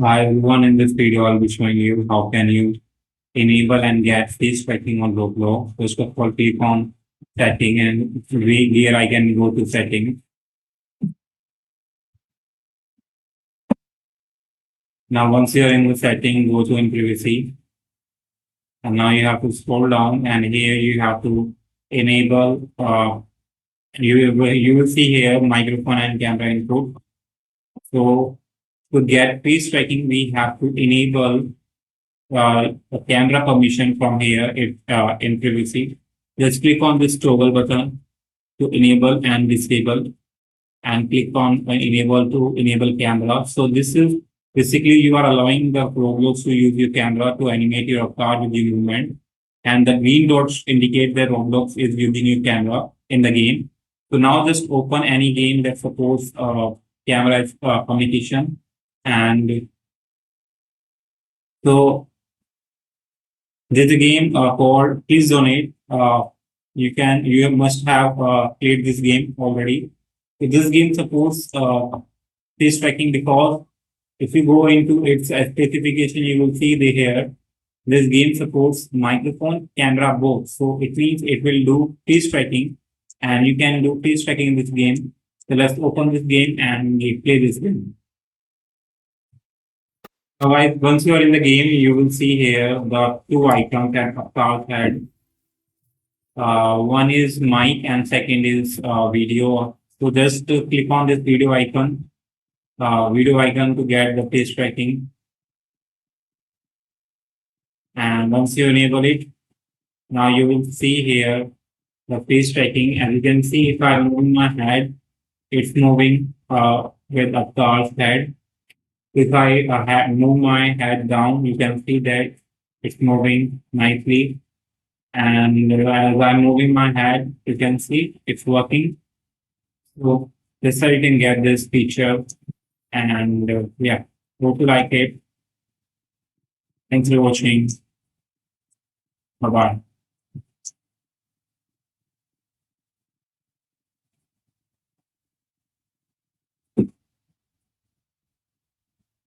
Hi everyone, in this video I'll be showing you how can you enable and get face tracking on Roblox. First of all, click on setting and here I can go to setting. Now once you're in the setting, go to in privacy and now you have to scroll down and here you have to enable you will see here microphone and camera input. So to get face tracking, we have to enable a camera permission from here in privacy. Just click on this toggle button to enable and disable and click on enable to enable camera. So this is basically you are allowing the Roblox to use your camera to animate your avatar with the movement. And the green dots indicate that Roblox is using your camera in the game. So now just open any game that supports camera communication. And so there's a game called Please Donate. You must have played this game already. So this game supports face tracking because if you go into its specification, you will see the here. This game supports microphone, camera both. So it means it will do face tracking, and you can do face tracking in this game. So let's open this game and we play this game. Alright, once you are in the game, you will see here the two icons that Avatar had. One is mic and second is video. So just click on this video icon to get the face tracking. And once you enable it, now you will see here the face tracking. And you can see if I move my head, it's moving with Avatar's head. If I move my head down, you can see that it's moving nicely. And as I'm moving my head, you can see it's working. So this how you can get this feature. And yeah, hope you like it. Thanks for watching. Bye bye.